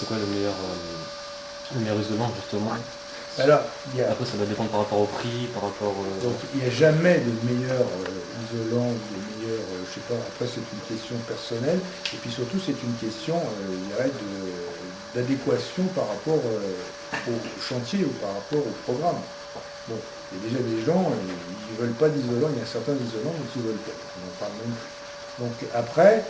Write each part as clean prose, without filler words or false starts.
c'est quoi le meilleur isolant justement? Alors, Après, ça va dépendre par rapport au prix, par rapport... donc il n'y a jamais de meilleur isolant ou de meilleur, je sais pas, après c'est une question personnelle, et puis surtout c'est une question, je dirais, d'adéquation par rapport au chantier ou par rapport au programme. Bon, il y a déjà des gens, ils ne veulent pas d'isolant, il y a certains isolants dont ils ne veulent pas, on en parle même plus. Donc après,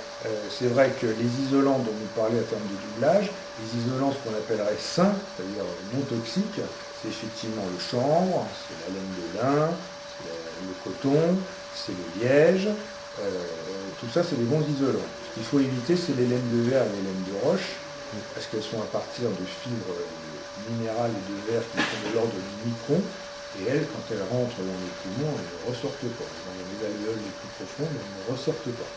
c'est vrai que les isolants dont vous parlez en termes de doublage, les isolants, ce qu'on appellerait sains, c'est-à-dire non toxiques, c'est effectivement le chanvre, c'est la laine de lin, c'est le coton, c'est le liège, tout ça c'est des bons isolants. Ce qu'il faut éviter, c'est les laines de verre et les laines de roche, parce qu'elles sont à partir de fibres minérales et de verre qui sont de l'ordre du micron, et elles, quand elles rentrent dans les poumons, elles ne ressortent pas. Dans les alvéoles les plus profondes, elles ne ressortent pas.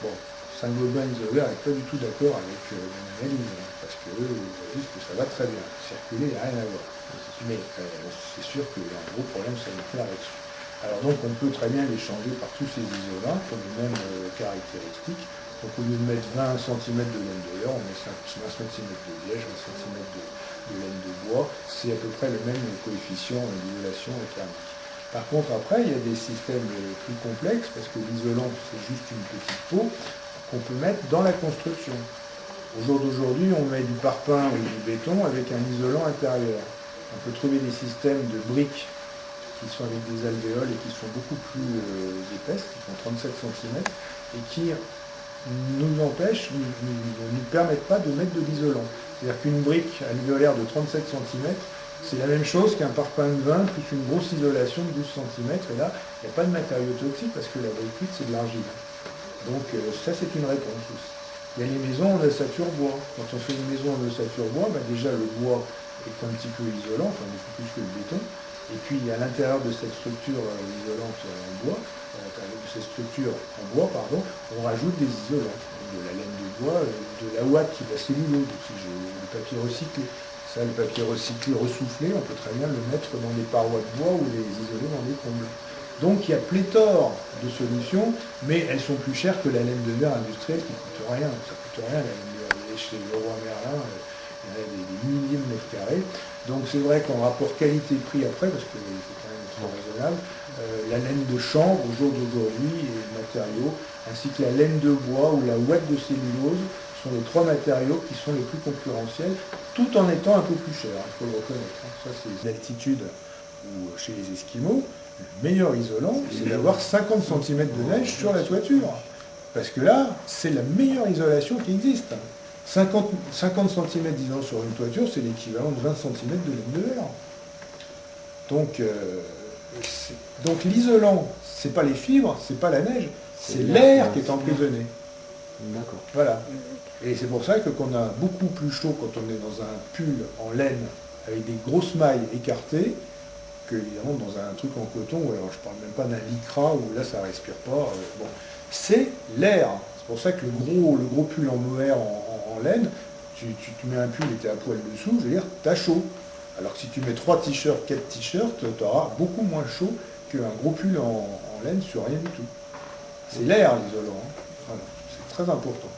Bon, Saint-Gobain Isover n'est pas du tout d'accord avec mon analyse, parce qu'eux, ils disent que ça va très bien. Circuler, il n'y a rien à voir. Mais c'est sûr qu'il y a un gros problème sanitaire là-dessus. Alors donc on peut très bien les changer par tous ces isolants, qui ont les mêmes caractéristiques. Donc au lieu de mettre 20 cm de laine de verre, on met 20 cm de liège, 20 cm de laine de bois. C'est à peu près le même coefficient d'isolation thermique. Par contre, après, il y a des systèmes plus complexes, parce que l'isolant, c'est juste une petite peau qu'on peut mettre dans la construction. Au jour d'aujourd'hui, on met du parpaing ou du béton avec un isolant intérieur. On peut trouver des systèmes de briques qui sont avec des alvéoles et qui sont beaucoup plus épaisses, qui font 37 cm, et qui nous empêchent, ne nous permettent pas de mettre de l'isolant. C'est-à-dire qu'une brique alvéolaire de 37 cm, c'est la même chose qu'un parpaing de vin plus une grosse isolation de 12 cm, et là, il n'y a pas de matériaux toxiques parce que la brique cuite, c'est de l'argile. Donc ça, c'est une réponse aussi. Il y a les maisons en ossature bois. Quand on fait une maison en ossature bois, bah déjà le bois est un petit peu isolant, enfin beaucoup plus que le béton. Et puis à l'intérieur de cette structure isolante en bois, de cette structure en bois, pardon, on rajoute des isolants, de la laine de bois, de la ouate qui est la cellulose, du papier recyclé. Ça, le papier recyclé ressoufflé, on peut très bien le mettre dans des parois de bois ou les isoler dans des combles. Donc il y a pléthore de solutions, mais elles sont plus chères que la laine de verre industrielle qui ne coûte rien. Ça ne coûte rien, la laine de verre chez Leroy Merlin, il y en a des milliers de mètres carrés. Donc c'est vrai qu'en rapport qualité-prix après, parce que c'est quand même trop raisonnable, la laine de chanvre au jour d'aujourd'hui et les matériaux, ainsi que la laine de bois ou la ouate de cellulose, sont les trois matériaux qui sont les plus concurrentiels, tout en étant un peu plus chers, il faut le reconnaître. Ça c'est l'altitude ou chez les Esquimaux. Le meilleur isolant, c'est d'avoir 50 cm de neige sur la toiture. Parce que là, c'est la meilleure isolation qui existe. 50 cm d'isolant sur une toiture, c'est l'équivalent de 20 cm de laine de verre. Donc l'isolant, c'est pas les fibres, c'est pas la neige, c'est l'air qui est emprisonné. D'accord. Voilà. Et c'est pour ça que qu'on a beaucoup plus chaud quand on est dans un pull en laine avec des grosses mailles écartées, que évidemment dans un truc en coton, ou alors je parle même pas d'un lycra où là ça respire pas. Bon, c'est l'air. C'est pour ça que le gros pull en mohair en laine, tu mets un pull et tu es à poil dessous, je veux dire, tu as chaud. Alors que si tu mets 3 t-shirts, 4 t-shirts, tu auras beaucoup moins chaud qu'un gros pull en laine sur rien du tout. C'est l'air l'isolant. Hein. Voilà. C'est très important.